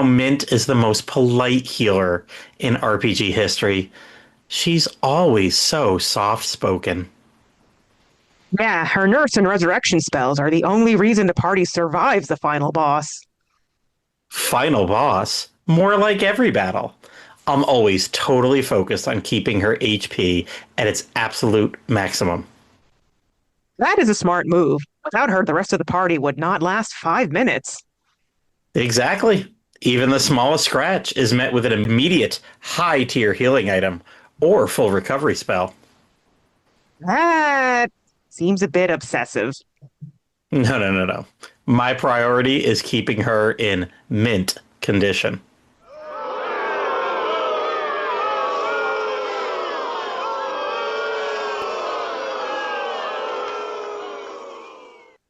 Mint is the most polite healer in RPG history. She's always so soft spoken. Yeah, her nurse and resurrection spells are the only reason the party survives the final boss. Final boss? More like every battle. I'm always totally focused on keeping her HP at its absolute maximum. That is a smart move. Without her, the rest of the party would not last 5 minutes. Exactly. Even the smallest scratch is met with an immediate high tier healing item or full recovery spell. That seems a bit obsessive. No, no, no, no. My priority is keeping her in mint condition.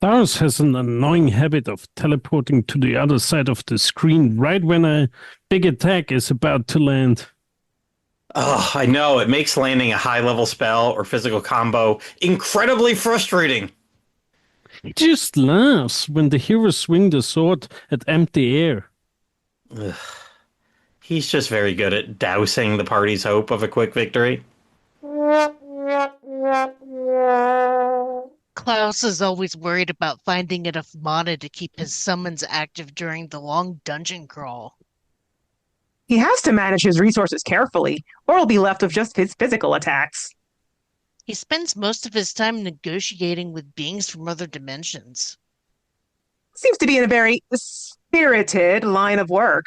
Darius has an annoying habit of teleporting to the other side of the screen right when a big attack is about to land. Oh, I know. It makes landing a high level spell or physical combo incredibly frustrating. He just laughs when the heroes swing the sword at empty air. Ugh. He's just very good at dousing the party's hope of a quick victory. Klaus is always worried about finding enough mana to keep his summons active during the long dungeon crawl. He has to manage his resources carefully, or he'll be left with just his physical attacks. He spends most of his time negotiating with beings from other dimensions. Seems to be in a very spirited line of work.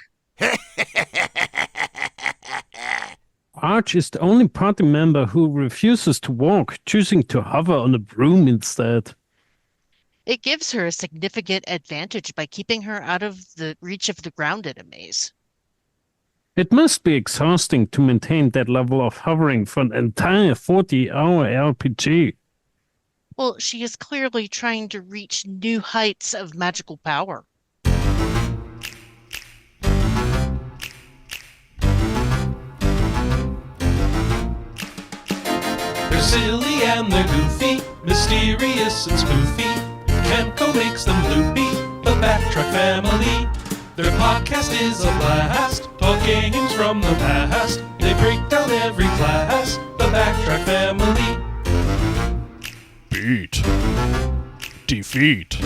Arch is the only party member who refuses to walk, choosing to hover on a broom instead. It gives her a significant advantage by keeping her out of the reach of the ground enemies. It must be exhausting to maintain that level of hovering for an entire 40-hour RPG. Well, she is clearly trying to reach new heights of magical power. They're silly and they're goofy, mysterious and spoofy. Camco makes them loopy, the Backtrack family. Their podcast is a blast, talk games from the past. They break down every class, the Backtrack family. Beat. Defeat.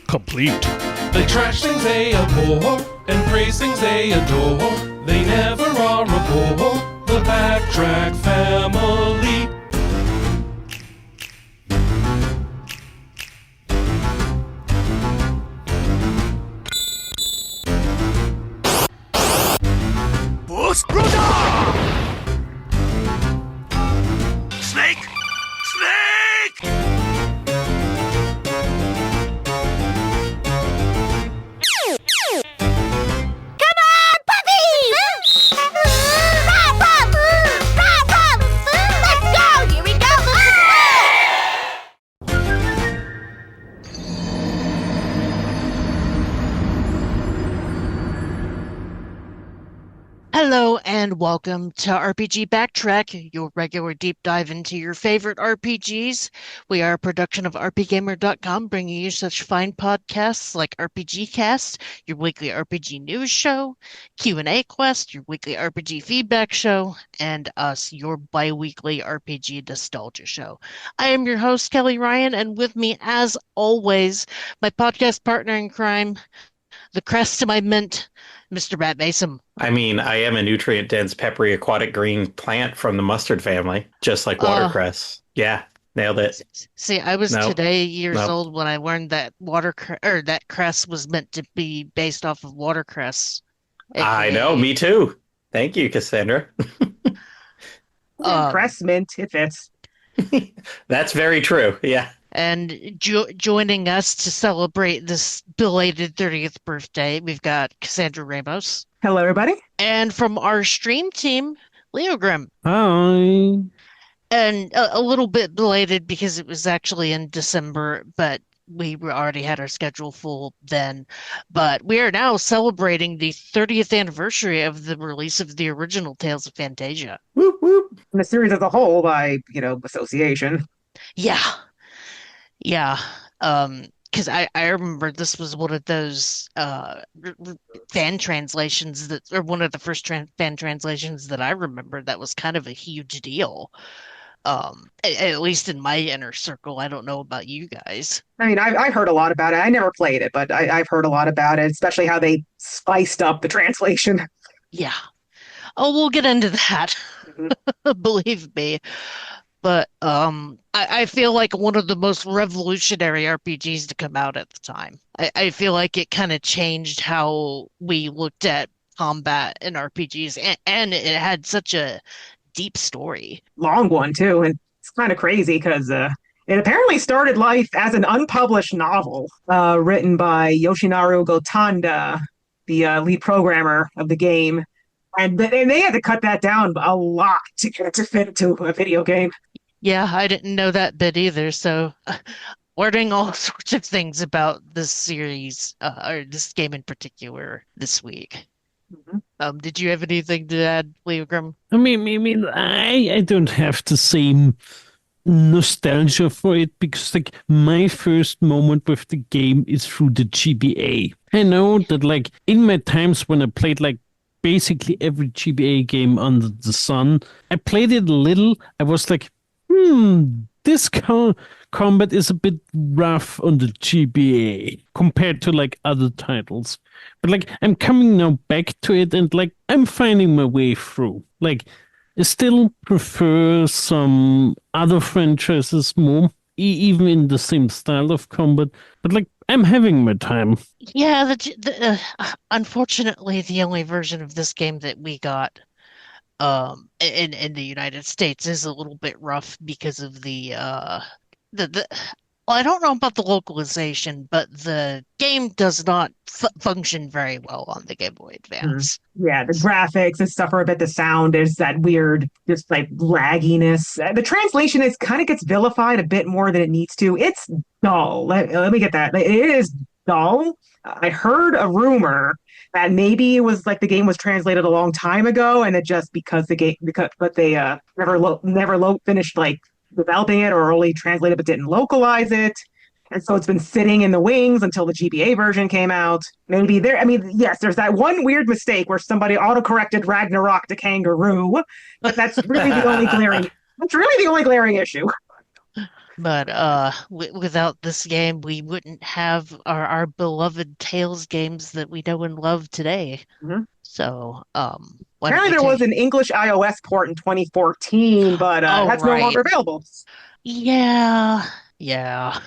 Complete. They trash things they abhor, and praise things they adore. They never are a bore, the Backtrack family. Snake! Snake! Hello and welcome to RPG Backtrack, your regular deep dive into your favorite RPGs. We are a production of RPGamer.com, bringing you such fine podcasts like RPG Cast, your weekly RPG news show, Q&A Quest, your weekly RPG feedback show, and us, your bi-weekly RPG nostalgia show. I am your host, Kelly Ryan, and with me, as always, my podcast partner in crime, the Cress to my mint, Mr. Matt Mason. I mean, I am a nutrient dense, peppery aquatic green plant from the mustard family, just like watercress. Yeah, nailed it. See, I was Nope. today years Nope. old when I learned that that cress was meant to be based off of watercress. I know, me too. Thank you, Cassandra. Cress mint, it fits. That's very true. Yeah. And joining us to celebrate this belated 30th birthday, we've got Cassandra Ramos. Hello, everybody. And from our stream team, Leogrim. Hi. And a little bit belated because it was actually in December, but we already had our schedule full then. But we are now celebrating the 30th anniversary of the release of the original Tales of Phantasia. Whoop, whoop. And the series as a whole by, association. Yeah. Yeah. because I remember this was one of those fan translations that, or one of the first fan translations that I remember that was kind of a huge deal. At least in my inner circle. I don't know about you guys. I mean, I've heard a lot about it. I never played it, but I've heard a lot about it, especially how they spiced up the translation. Yeah. Oh, we'll get into that. Mhm. Believe me. But I feel like one of the most revolutionary RPGs to come out at the time. I feel like it kind of changed how we looked at combat in RPGs, and it had such a deep story. Long one too, and it's kind of crazy because it apparently started life as an unpublished novel written by Yoshinari Gotanda, the lead programmer of the game, and they had to cut that down a lot to get it to fit into a video game. Yeah, I didn't know that bit either. So, learning all sorts of things about this series, or this game in particular, this week. Mhm. Did you have anything to add, Leogrim? I don't have the same nostalgia for it because like my first moment with the game is through the GBA. I know that like in my times when I played like basically every GBA game under the sun, I played it a little. I was like, this combat is a bit rough on the GBA compared to like other titles. But like I'm coming now back to it and like I'm finding my way through. Like I still prefer some other franchises more, even in the same style of combat. But like I'm having my time. Yeah, unfortunately, the only version of this game that we got in the United States is a little bit rough because of the well, I don't know about the localization, but the game does not f function very well on the Game Boy Mhm. Advance. Yeah, the graphics and stuff are a bit. The sound is that weird, just like lagginess. The translation is kind of gets vilified a bit more than it needs to. It's dull. Let me get that. It is dull. I heard a rumor that maybe it was like the game was translated a long time ago, and it just because the game because but they never finished like developing it or only translated but didn't localize it. And so it's been sitting in the wings until the GBA version came out. Maybe there, I mean, yes, there's that one weird mistake where somebody autocorrected Ragnarok to kangaroo, but that's really the only glaring issue. But w without this game, we wouldn't have our beloved Tales games that we know and love today. Mhm. So, why don't Apparently, we there was take? an English iOS port in 2014, but Oh, that's no right. longer available. Yeah, yeah.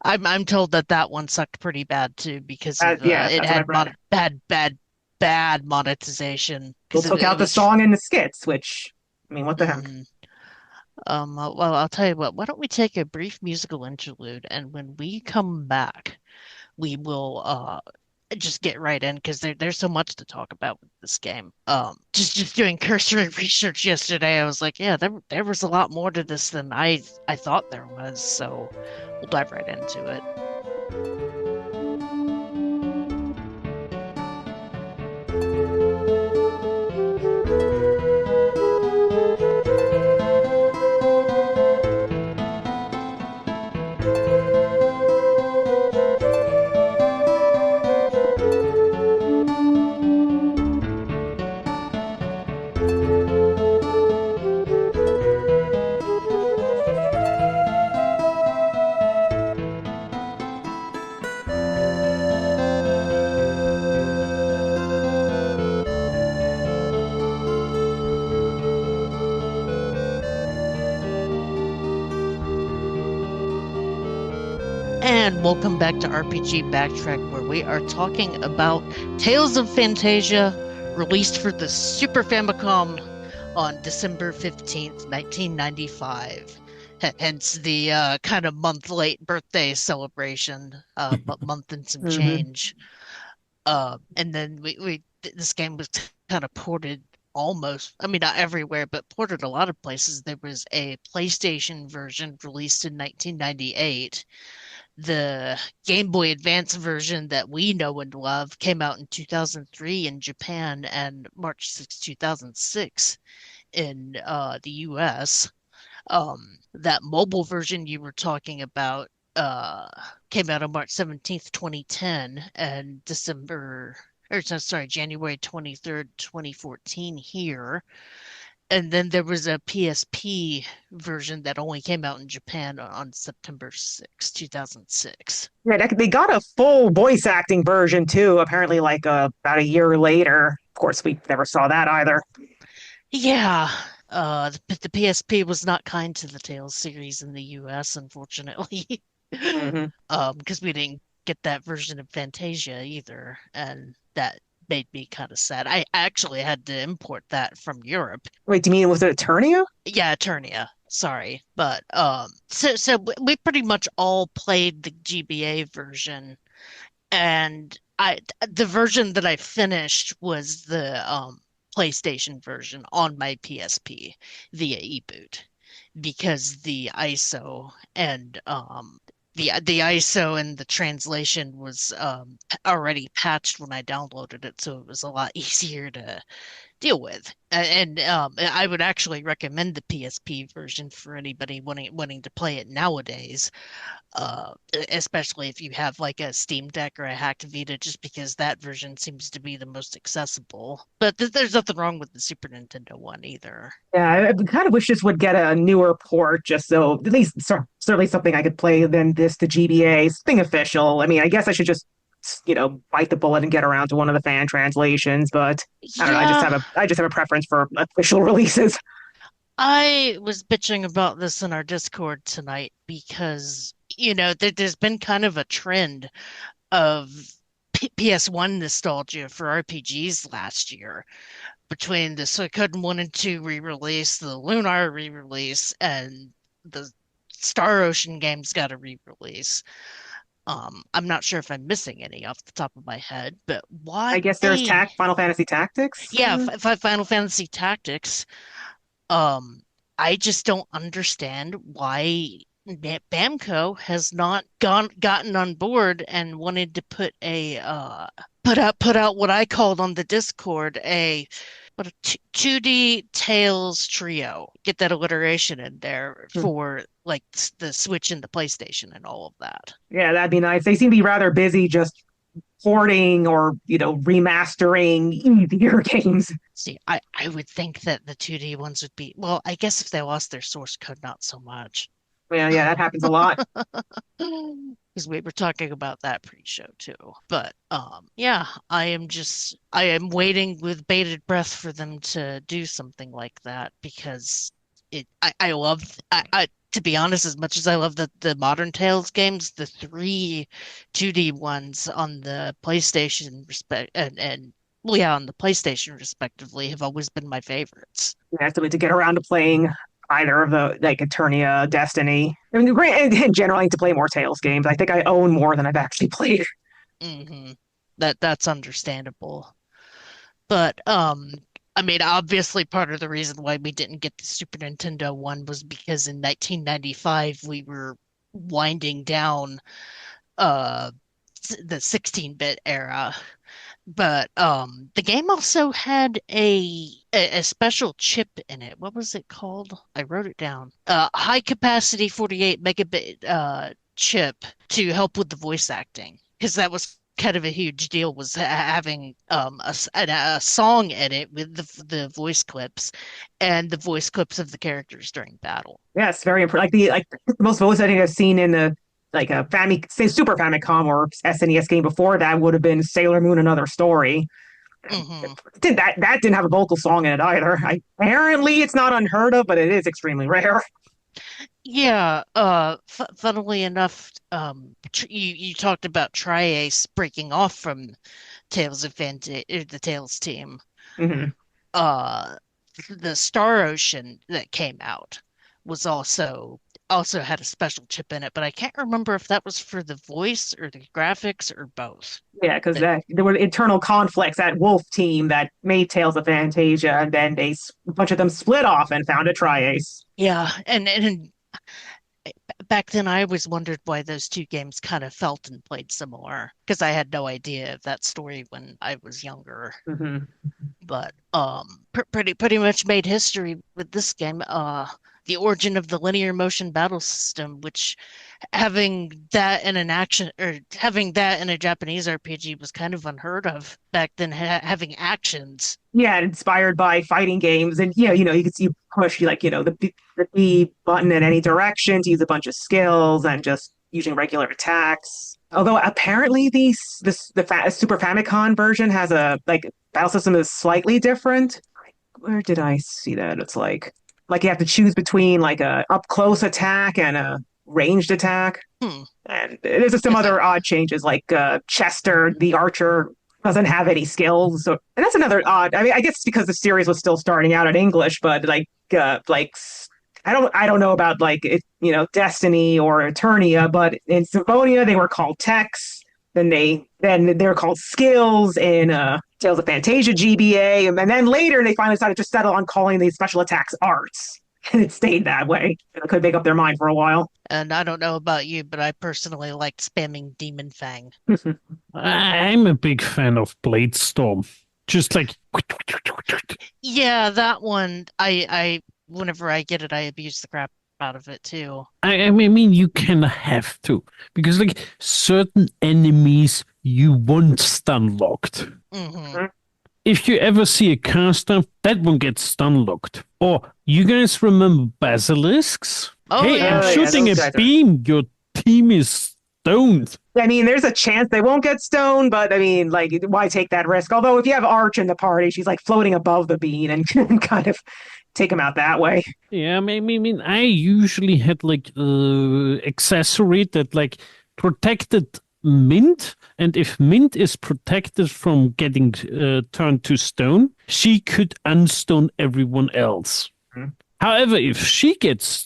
I'm told that that one sucked pretty bad too because of Yes, it that's what had I've read. bad monetization They because took it out the was. song and the skits, which, I mean, what the heck? Mm, well, I'll tell you what. Why don't we take a brief musical interlude, and when we come back, we will just get right in because there's so much to talk about with this game. Just doing cursory research yesterday, I was like, yeah, there was a lot more to this than I thought there was. So we'll dive right into it. And welcome back to RPG Backtrack, where we are talking about Tales of Phantasia, released for the Super Famicom on December 15th, 1995. Hence the kind of month late birthday celebration, month and some Mhm. change. And then this game was kind of ported almost, I mean, not everywhere, but ported a lot of places. There was a PlayStation version released in 1998. The Game Boy Advance version that we know and love came out in 2003 in Japan and March 6, 2006 in the US. That mobile version you were talking about uh came out on March 17th, 2010, and January 23rd, 2014 here. And then there was a PSP version that only came out in Japan on September 6th, 2006. Yeah, they got a full voice acting version too, apparently like about a year later. Of course, we never saw that either. Yeah, the PSP was not kind to the Tales series in the US, unfortunately. Hmm. Because we didn't get that version of Fantasia either, and that made me kind of sad. I actually had to import that from Europe. Wait, do you mean was it Eternia? Yeah, Eternia. Sorry, but so we pretty much all played the GBA version, and the version that I finished was the PlayStation version on my PSP via eBoot because the ISO and the translation was already patched when I downloaded it, so it was a lot easier to deal with. And I would actually recommend the PSP version for anybody wanting to play it nowadays, uh, especially if you have like a Steam Deck or a hacked Vita, just because that version seems to be the most accessible. But there's nothing wrong with the Super Nintendo one either. Yeah, I kind of wish this would get a newer port, just so at least certainly something I could play than the GBA, something official. I mean, I guess I should just bite the bullet and get around to one of the fan translations, but I don't know. Yeah, I just have a preference for official releases. I was bitching about this in our Discord tonight because, there's been kind of a trend of PS1 nostalgia for RPGs last year between the Suikoden 1 and 2 re-release, the Lunar re-release, and the Star Ocean games got a re-release. I'm not sure if I'm missing any off the top of my head, but I why? guess there's Final Fantasy Tactics. Yeah, Final Fantasy Tactics. Um, I just don't understand why Bamco has not gotten on board and wanted to put out what I called on the Discord a 2D Tales trio. Get that alliteration in there Hmm. for like the Switch and the PlayStation and all of that. Yeah, that'd be nice. They seem to be rather busy just porting or remastering easier games. See, I would think that the 2D ones would be, well, I guess if they lost their source code, not so much. Yeah, that happens a lot. Because we were talking about that pre-show too. But yeah, I am waiting with bated breath for them to do something like that because I love I to be honest, as much as I love the modern Tales games, the three 2D ones on the PlayStation respect and well, yeah, on the PlayStation respectively have always been my favorites. Yeah, so to get around to playing either of the like Eternia, Destiny. I mean, great and generally to play more Tales games. I think I own more than I've actually played. Hmm. That's understandable. But I mean, obviously part of the reason why we didn't get the Super Nintendo one was because in 1995 we were winding down uh the 16-bit era. But the game also had a special chip in it. What was it called? I wrote it down. High capacity 48 megabit chip to help with the voice acting because that was kind of a huge deal was having a song edit with the voice clips and the voice clips of the characters during battle. Yes, very impressive. Like the most voice I think I've seen in a like a say Super Famicom or SNES game before that would have been Sailor Moon Another Story. Hmm. That didn't have a vocal song in it either. Apparently it's not unheard of, but it is extremely rare. Yeah, f funnily enough, tr you talked about Tri-Ace breaking off from Tales of Phantasia, the Tales team. Hmm. Uh, the Star Ocean that came out was also had a special chip in it, but I can't remember if that was for the voice or the graphics or both. Yeah, because But there were internal conflicts at Wolf Team that made Tales of Fantasia, and then a bunch of them split off and found a Tri-Ace. yeah, and back then I always wondered why those two games kind of felt and played similar because I had no idea of that story when I was younger. Hmm. But pretty much made history with this game. the origin of the linear motion battle system, which having that in an action or having that in a Japanese RPG was kind of unheard of back then, having actions. Yeah, inspired by fighting games, and you can see you push the B button in any direction to use a bunch of skills and just using regular attacks. Although apparently the Super Famicom version has a battle system is slightly different. Where did I see that? It's like you have to choose between like a up close attack and a ranged attack. Hmm. And there's some Yes, other odd changes, like Chester, the archer, doesn't have any skills. So, and that's another odd. I mean, I guess it's because the series was still starting out in English, but I don't know about Destiny or Eternia, but in Symphonia they were called techs. Then they're called skills in Tales of Phantasia GBA, and then later they finally decided to settle on calling these special attacks arts. And it stayed that way. They could make up their mind for a while. and I don't know about you, but I personally liked spamming Demon Fang. I'm a big fan of Blade Storm. Just like Yeah, that one. I whenever I get it, I abuse the crap out of it too. I mean, you kind of have to because like certain enemies you want stun locked. Hmm. If you ever see a caster, that one gets stun locked. Or you guys remember basilisks? Oh, Hey, yeah. I'm yeah, shooting those a guys are- beam. Your team is stoned. I mean, there's a chance they won't get stoned, but I mean, why take that risk? Although, if you have Arch in the party, she's like floating above the bean and can kind of take them out that way. Yeah, I usually had like accessory that like protected Mint, and if Mint is protected from getting turned to stone, she could unstone everyone else. Mhm. However, if she gets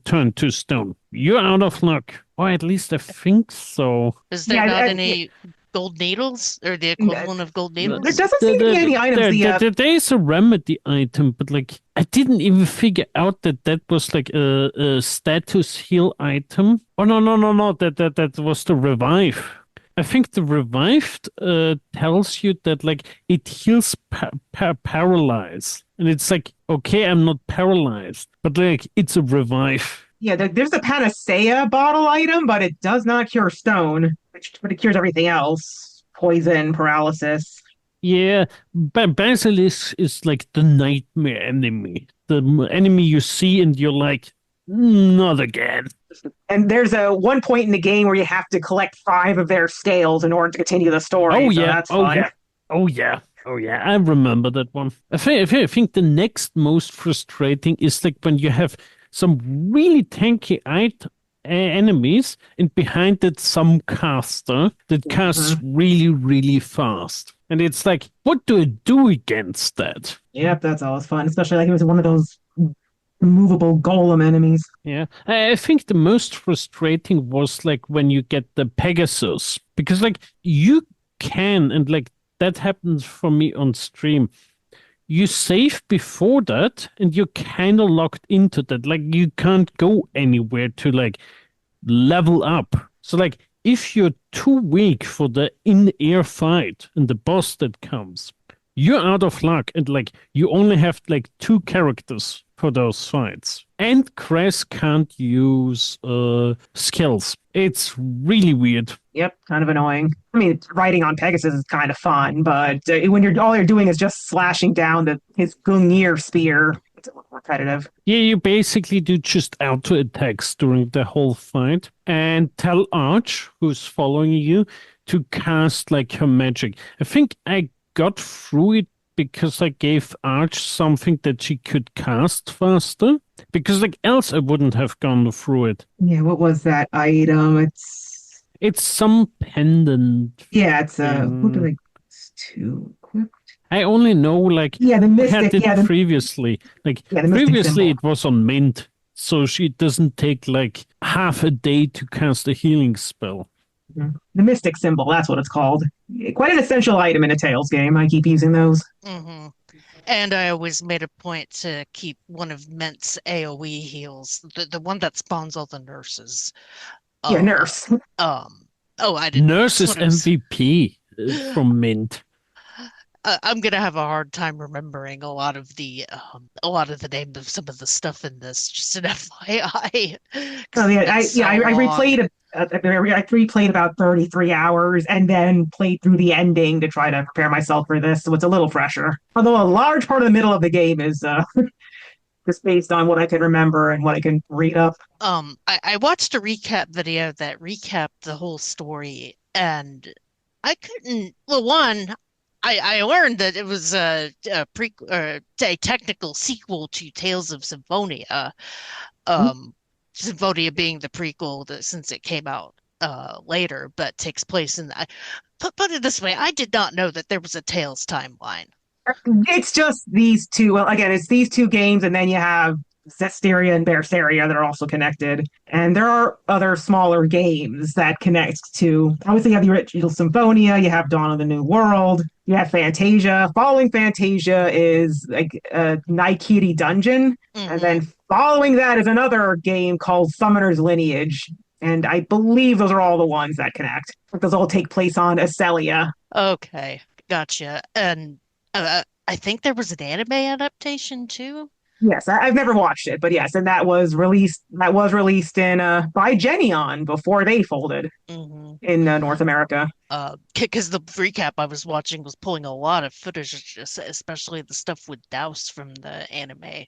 turned to stone, you're out of luck. Or at least I think so. Is there Yeah, not any gold needles or the equivalent of gold needles? There doesn't seem to be any items. There is a remedy item, but like I didn't even figure out that was like a status heal item. Oh no! That was the revive. I think the revived tells you that like it heals paralyze, and it's like okay, I'm not paralyzed, but like it's a revive. Yeah, there's a panacea bottle item, but it does not cure stone, but it cures everything else. Poison, paralysis. Yeah, Basilisk is like the nightmare enemy. The enemy you see and you're like, not again. And there's a one point in the game where you have to collect 5 of their scales in order to continue the story. Oh so yeah, that's oh fun. yeah, oh yeah, oh yeah. I remember that one. I think the next most frustrating is like when you have some really tanky enemies, and behind it some caster that casts really, really fast. And it's like, what do I do against that? Yep, that's always fun, especially like it was one of those movable golem enemies. Yeah, I think the most frustrating was like when you get the Pegasus, because like you can, and like that happens for me on stream. You save before that, and you're kind of locked into that. Like you can't go anywhere to like level up. So like if you're too weak for the in-air fight and the boss that comes, you're out of luck, and like you only have like 2 characters for those fights. And Cress can't use skills. It's really weird. Yep, kind of annoying. I mean, riding on Pegasus is kind of fun, but when all you're doing is just slashing down his Gungnir spear, it's a little repetitive. Yeah, you basically do just auto attacks during the whole fight and tell Arch, who's following you, to cast like her magic. I think I got through it because I gave Arch something that she could cast faster. Because like else I wouldn't have gone through it. Yeah, what was that item? It's some pendant. Yeah, it's what do it's to equip? I only know like Yeah, the I mystic. had it Yeah, previously. Like Yeah, the mystic previously symbol. it was on Mint, so she doesn't take like half a day to cast a healing spell. The mystic symbol, that's what it's called. Quite an essential item in a Tales game. I keep using those. Hmm. And I always made a point to keep one of Ment's AoE heals, the one that spawns all the nurses. Yeah, nurse. Oh, I didn't. Nurse is That's what it was. MVP from Mint. I'm gonna have a hard time remembering a lot of the names of some of the stuff in this. Just an FYI, Oh because it's yeah, been so I long. replayed I replayed about 33 hours and then played through the ending to try to prepare myself for this, so it's a little fresher. Although a large part of the middle of the game is just based on what I can remember and what I can read up. I watched a recap video that recapped the whole story, and I couldn't. Well, one, I learned that it was a technical sequel to Tales of Symphonia. Symphonia being the prequel that since it came out later, but takes place in put it this way, I did not know that there was a Tales timeline. It's just these two. Well, again, it's these two games, and then you have Zestiria and Berseria that are also connected. And there are other smaller games that connect to. Obviously, you have the original Symphonia, you have Dawn of the New World, you have Phantasia. Following Phantasia is like a Naikiri Dungeon. And Hmm. then following that is another game called Summoner's Lineage. And I believe those are all the ones that connect. Those all take place on Acelia. Okay, gotcha. And I think there was an anime adaptation too. Yes, I've never watched it, but yes, and that was released. That was released in by Genion before they folded Hmm. in North America. Because the recap I was watching was pulling a lot of footage, especially the stuff with Douse from the anime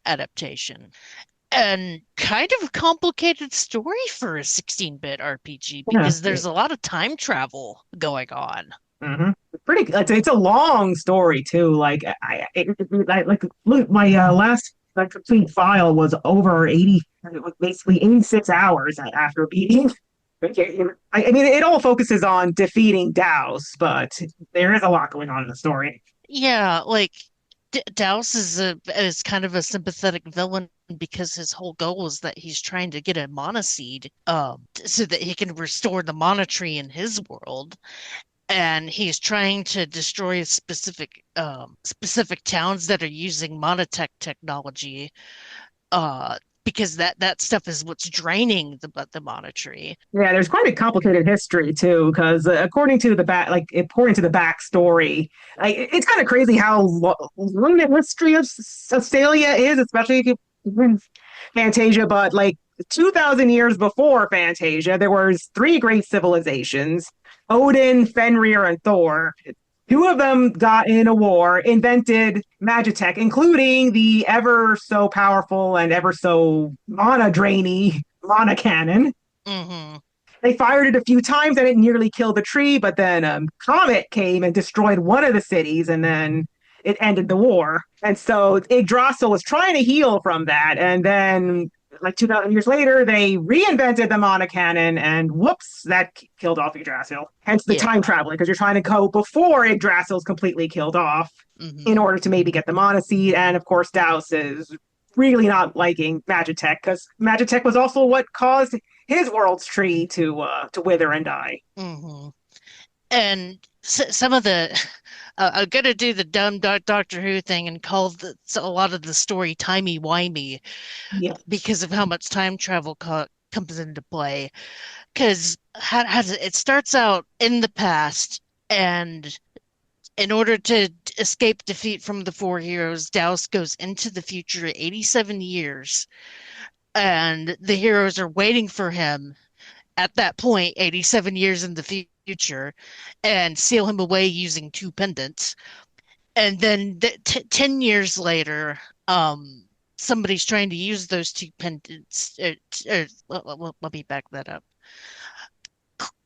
adaptation. And kind of a complicated story for a 16-bit RPG Yeah, because there's a lot of time travel going on. hmm pretty. It's a long story too. Like like look, my last like complete file was over 80. It was basically 86 hours after beating. I mean, it all focuses on defeating Douse, but there is a lot going on in the story. Yeah, like D Douse is kind of a sympathetic villain because his whole goal is that he's trying to get a monoseed so that he can restore the mana tree in his world. And he's trying to destroy specific towns that are using monotech technology because that stuff is what's draining the mana tree. Yeah, there's quite a complicated history too, because according to the backstory, like it's kind of crazy how long the history of Australia is, especially if you Fantasia. But like 2,000 years before Fantasia, there was three great civilizations: Odin, Fenrir, and Thor. Two of them got in a war, invented Magitech, including the ever so powerful and ever so mana drainy mana cannon. Hmm. They fired it a few times and it nearly killed the tree, but then Comet came and destroyed one of the cities, and then it ended the war. And so Yggdrasil was trying to heal from that, and then like 2,000 years later, they reinvented the mana cannon, and whoops, that killed off Yggdrasil. Hence the Yeah. time traveling, because you're trying to go before Yggdrasil's completely killed off in Hmm. order to maybe get the mana seed. And of course, Douse is really not liking Magitech because Magitech was also what caused his world's tree to wither and die. Hmm. And some of the I'm gonna do the dumb Doctor Who thing and call a lot of the story timey-wimey Yeah, because of how much time travel comes into play. Because it starts out in the past, and in order to escape defeat from the four heroes, Douse goes into the future 87 years, and the heroes are waiting for him at that point, 87 years in the future, and seal him away using two pendants. And then 10 years later, somebody's trying to use those two pendants. Let me back that up.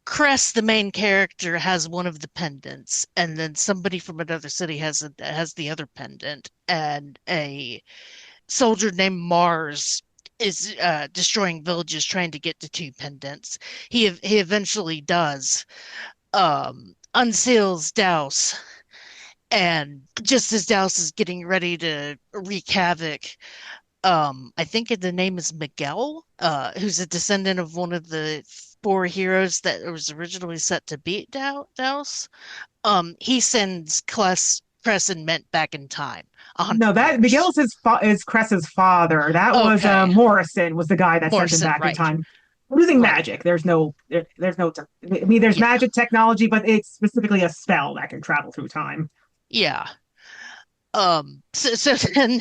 Cress, the main character, has one of the pendants, and then somebody from another city has the other pendant, and a soldier named Mars is destroying villages trying to get to two pendants. He eventually does, unseals Douse, and just as Douse is getting ready to wreak havoc, I think the name is Miguel, who's a descendant of one of the four heroes that was originally set to beat Douse. He sends Cress and Mint back in time, a no, hundred that years. Miguel's is Cress's father. That was Okay, Morrison was the guy that sent him Morrison, back in right, time using right. magic. There's no. I mean, there's Yeah. magic technology, but it's specifically a spell that can travel through time. Yeah. So then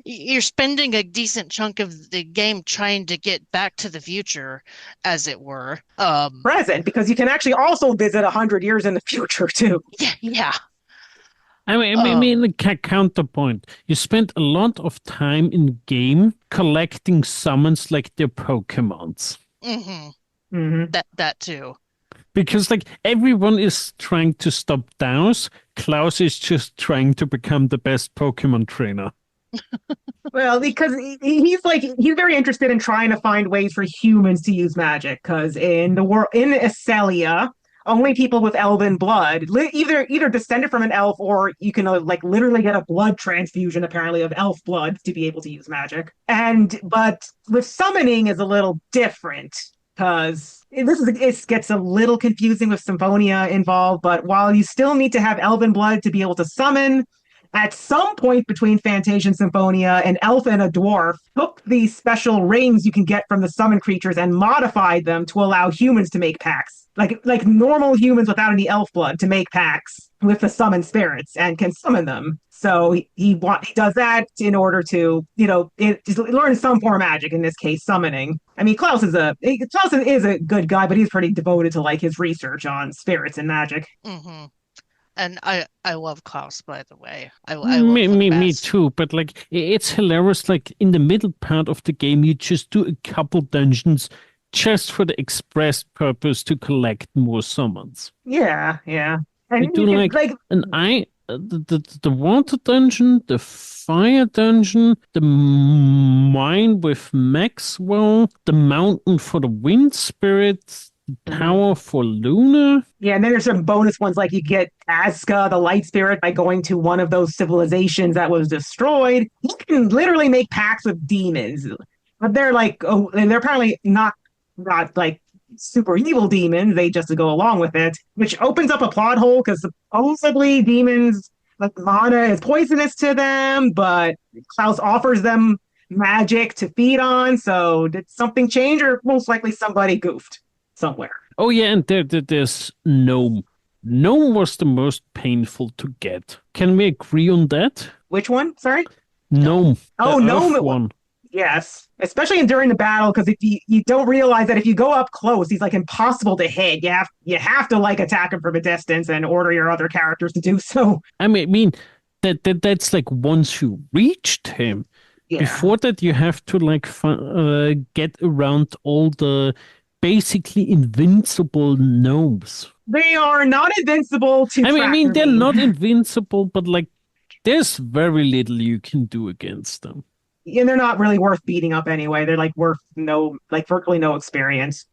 you're spending a decent chunk of the game trying to get back to the future, as it were. Present, because you can actually also visit 100 years in the future too. Yeah, yeah. I mean, the counterpoint. You spend a lot of time in game collecting summons like they're Pokemons. hmm Hmm. That too. Because like everyone is trying to stop Daos, Klaus is just trying to become the best Pokemon trainer. Well, because he's very interested in trying to find ways for humans to use magic. Because in the world in Esselia, only people with elven blood, either descended from an elf, or you can like literally get a blood transfusion apparently of elf blood to be able to use magic. And but with summoning is a little different because it gets a little confusing with Symphonia involved. But while you still need to have elven blood to be able to summon, at some point between Phantasia and Symphonia, an elf and a dwarf took these special rings you can get from the summon creatures and modified them to allow humans to make pacts. Like normal humans without any elf blood to make pacts with the summon spirits and can summon them. So he does that in order to, learn some form of magic, in this case summoning. I mean, Klaus is a good guy, but he's pretty devoted to like his research on spirits and magic. hmm And I love Klaus, by the way. I love Me, him me, me best. too. But like, it's hilarious. Like in the middle part of the game, you just do a couple dungeons just for the express purpose to collect more summons. Yeah, yeah. You And do like like the water dungeon, the fire dungeon, the mine with Maxwell, the mountain for the wind spirits, the mhm. tower for Luna. Yeah, and then there's some bonus ones like you get Azka, the light spirit, by going to one of those civilizations that was destroyed. You can literally make pacts with demons. But they're like, oh, and they're apparently not like super evil demons. They just go along with it, which opens up a plot hole because supposedly demons, like mana is poisonous to them, but Klaus offers them magic to feed on. So did something change, or most likely somebody goofed somewhere? Oh yeah, and there's gnome. Gnome was the most painful to get. Can we agree on that? Which one? Sorry. No. Gnome, Oh, the no. earth one. Yes, especially during the battle, because if you don't realize that if you go up close, he's like impossible to hit. You have to like attack him from a distance and order your other characters to do so. I mean that's like once you reached him. Yeah, Before that, you have to like get around all the basically invincible gnomes. they are not invincible to I mean, Tractor they're Beam, not invincible, but like there's very little you can do against them. and they're not really worth beating up anyway. They're like worth no, like virtually no experience.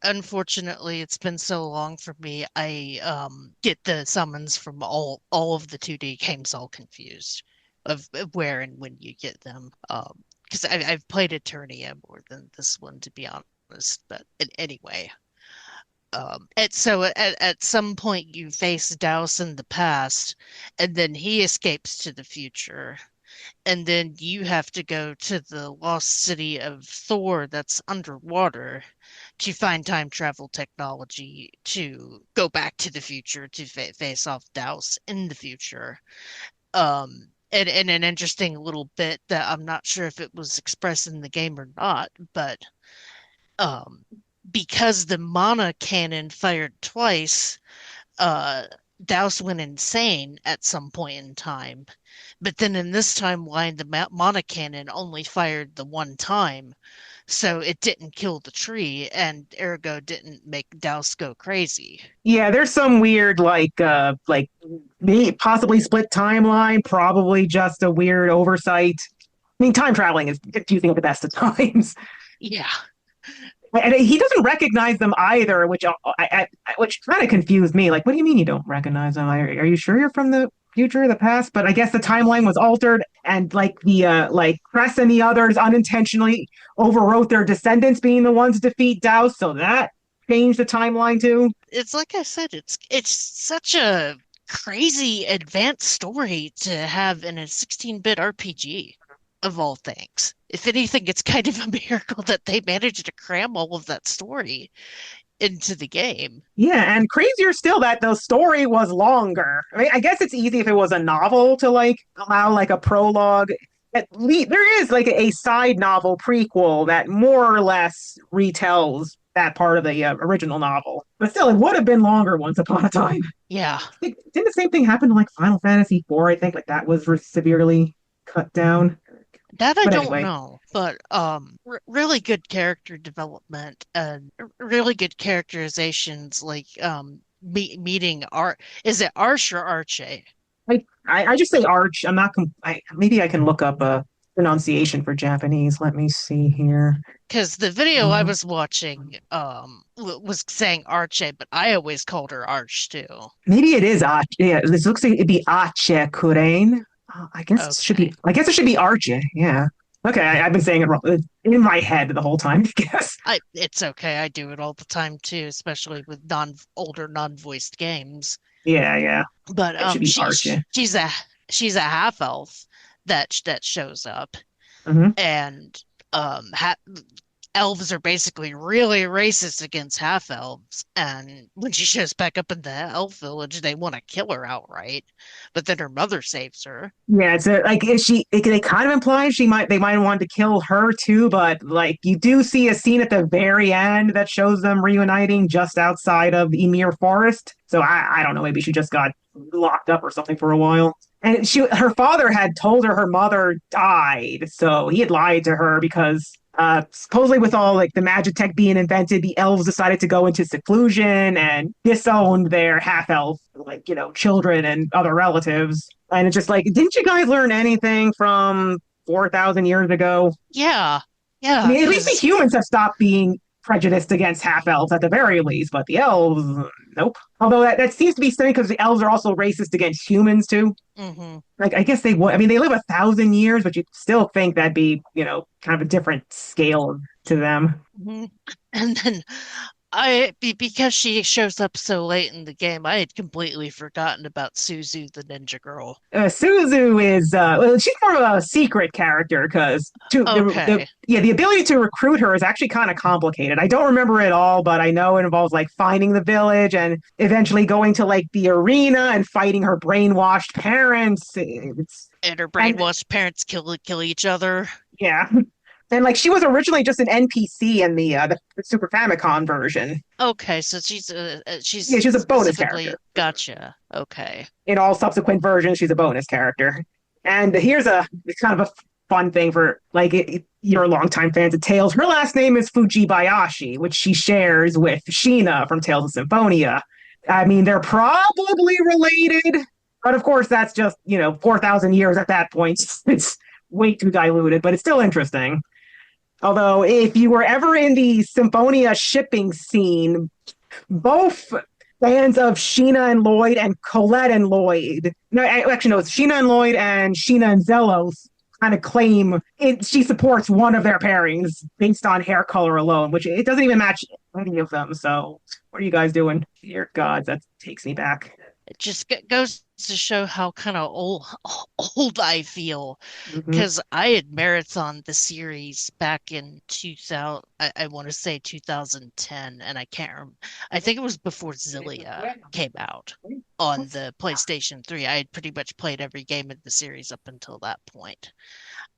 Unfortunately, it's been so long for me. I get the summons from all of the 2D games all confused of where and when you get them. Because I've played Eternia more than this one, to be honest. But anyway, at some point you face Douse in the past, and then he escapes to the future, and then you have to go to the lost city of Thor that's underwater to find time travel technology to go back to the future to face off Douse in the future. And an interesting little bit that I'm not sure if it was expressed in the game or not, but um, because the mana cannon fired twice, uh, Douse went insane at some point in time. But then in this timeline, the mana cannon only fired the one time, so it didn't kill the tree, and ergo didn't make Douse go crazy. Yeah, there's some weird like possibly split timeline, probably just a weird oversight. I mean, time traveling is confusing at the best of times. Yeah. And he doesn't recognize them either, which kind of confused me. Like, what do you mean you don't recognize them? Are you sure you're from the future or the past? But I guess the timeline was altered, and like the like Cress and the others unintentionally overwrote their descendants being the ones to defeat Douse, so that changed the timeline too. It's like I said, it's such a crazy advanced story to have in a 16-bit RPG of all things. If anything, it's kind of a miracle that they managed to cram all of that story into the game. Yeah, and crazier still that the story was longer. I mean, I guess it's easy if it was a novel to like allow like a prologue. At least there is like a side novel prequel that more or less retells that part of the original novel. But still, it would have been longer once upon a time. Yeah. Didn't the same thing happen to like Final Fantasy IV? I think like that was severely cut down. That I But don't anyway, know, but r really good character development and really good characterizations, like meeting Ar is it Arch or Arche? I just say Arch. I'm not. Maybe I can look up a pronunciation for Japanese. Let me see here. Because the video I Uh, was watching was saying Arche, but I always called her Arch too. Maybe it is Arch. Yeah, this looks like it'd be Ache Kurein. I guess it should be. Okay. I guess it should be Arche. Yeah. Okay, I've been saying it wrong in my head the whole time. I guess. It's okay. I do it all the time too, especially with older non-voiced games. Yeah, yeah. But It should be Arche. she's a half elf that shows up, Hmm. and ha elves are basically really racist against half elves. And when she shows back up in the elf village, they want to kill her outright. But then her mother saves her. Yeah, it's like is she? They kind of imply they might want to kill her too, but like you do see a scene at the very end that shows them reuniting just outside of Ymir Forest. So I don't know, maybe she just got locked up or something for a while. And her father had told her mother died, so he had lied to her because supposedly with all like the magic tech being invented, the elves decided to go into seclusion and disowned their half elf like children and other relatives. And it's just like, didn't you guys learn anything from 4,000 years ago? Yeah, I yeah, mean, at least the because humans have stopped being prejudiced against half elves at the very least, but the elves, nope. Although that seems to be something because the elves are also racist against humans too. hmm Like, I guess they would. I mean, they live 1,000 years, but you'd still think that'd be, kind of a different scale to them. hmm And then because she shows up so late in the game, I had completely forgotten about Suzu the Ninja Girl. Suzu is well, she's more of a secret character because Okay. the ability to recruit her is actually kind of complicated. I don't remember it all, but I know it involves like finding the village and eventually going to like the arena and fighting her brainwashed parents. And her And brainwashed parents kill each other. yeah, and like she was originally just an NPC in the Super Famicom version. Okay, so Yeah, she's she's a bonus specifically character. gotcha. Okay. In all subsequent versions, she's a bonus character. And here's it's kind of a fun thing for like you're a longtime fans of Tales. Her last name is Fujibayashi, which she shares with Sheena from Tales of Symphonia. I mean, they're probably related, but of course, that's just 4,000 years at that point. It's way too diluted, but it's still interesting. Although, if you were ever in the Symphonia shipping scene, both fans of Sheena and Lloyd and Colette and Lloyd. No, actually, no, it's Sheena and Lloyd and Sheena and Zelos kind of claim she supports one of their pairings based on hair color alone, which it doesn't even match any of them. So, what are you guys doing? Dear God, that takes me back. It just goes to show how kind of old I feel Hmm. because I had marathoned the series back in 2000. I want to say 2010, and I can't remember. I think it was before Zillia came out on the PlayStation 3. I had pretty much played every game in the series up until that point,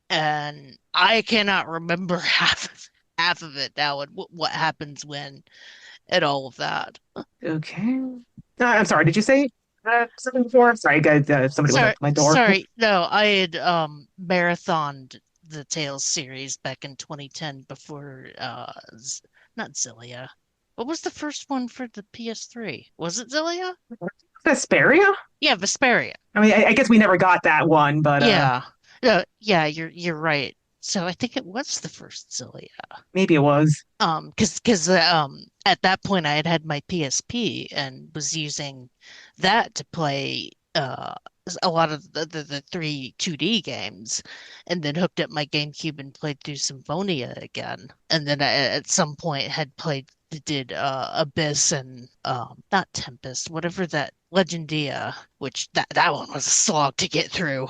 and I cannot remember half of it now and what happens when and all of that. Okay. I'm sorry. Did you say something before? Sorry, guys. Somebody was Sorry, at my door. sorry. No, I had marathoned the Tales series back in 2010 before not Zillia. What was the first one for the PS3? Was it Zillia? Vesperia? Yeah, Vesperia. I mean, I guess we never got that one, but Yeah. No, yeah, you're right. So I think it was the first Zillia. maybe it was. Because at that point I had had my PSP and was using that to play a lot of the three 2D games, and then hooked up my GameCube and played through Symphonia again, and then I, at some point had played did Abyss and not Tempest, whatever that Legendia, which that one was a slog to get through.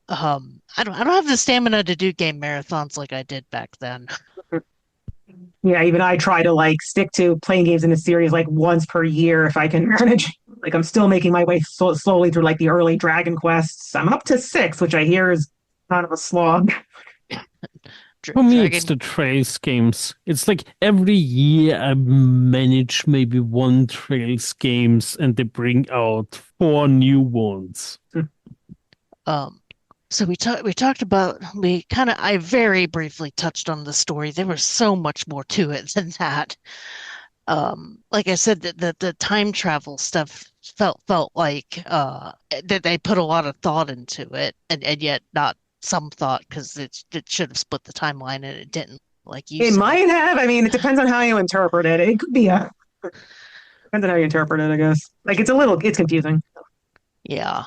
I don't have the stamina to do game marathons like I did back then. Yeah, even I try to like stick to playing games in the series like once per year if I can manage. Like I'm still making my way slowly through like the early Dragon Quests. I'm up to six, which I hear is kind of a slog. For me, it's Dragon. the Trails games. It's like every year I manage maybe one Trails games and they bring out four new ones. Um, so we talked about we kind of I very briefly touched on the story. There was so much more to it than that. Like I said, the time travel stuff felt like that they put a lot of thought into it, and yet not some thought because it should have split the timeline and it didn't, like you It said. might have. I mean, it depends on how you interpret it. It could be a depends on how you interpret it, I guess. Like it's confusing. Yeah.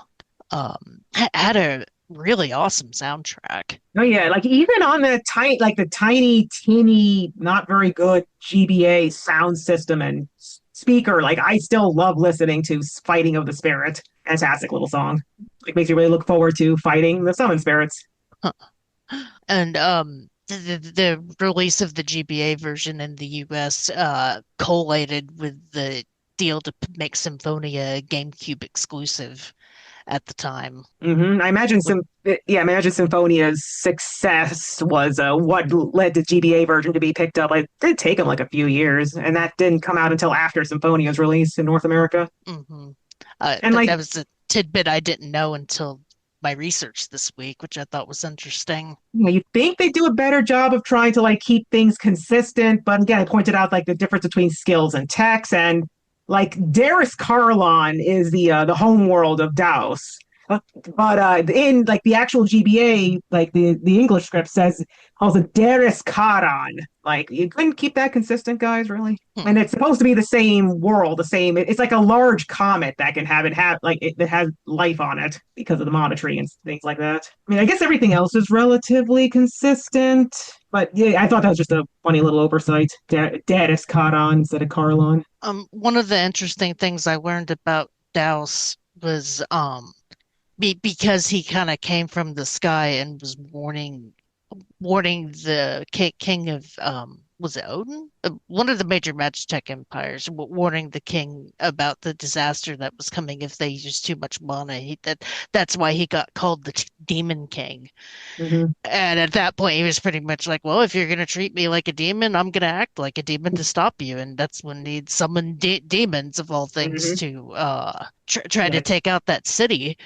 Had a really awesome soundtrack. Oh yeah, like even on the tiny, teeny, not very good GBA sound system and speaker, like I still love listening to Fighting of the Spirit. Fantastic little song. Like makes you really look forward to fighting the summon spirits. And the release of the GBA version in the US collated with the deal to make Symphonia a GameCube exclusive at the time. I imagine I imagine Symphonia's success was what led the GBA version to be picked up. Like, it did take them like a few years, and that didn't come out until after Symphonia's release in North America. Hmm And that like, that was a tidbit I didn't know until my research this week, which I thought was interesting. you think they do a better job of trying to like keep things consistent, but again, I pointed out like the difference between skills and techs, and like Darius Carlon is the home world of Daos. In like the actual GBA, like the English script says, calls it Darius Karan. Like you couldn't keep that consistent, guys, really. Hmm. And it's supposed to be the same world, the same. It's like a large comet that can have like that has life on it because of the monetary and things like that. I mean, I guess everything else is relatively consistent, but yeah, I thought that was just a funny little oversight. Darius Karan instead of Carlon. One of the interesting things I learned about Douse was because he kind of came from the sky and was warning the king of was it Odin? One of the major Magitech empires, warning the king about the disaster that was coming if they used too much mana. That's why he got called the Demon King. Hmm. And at that point, he was pretty much like, "Well, if you're gonna treat me like a demon, I'm gonna act like a demon to stop you." And that's when he summoned demons of all things Hmm. to try to Yeah, take out that city.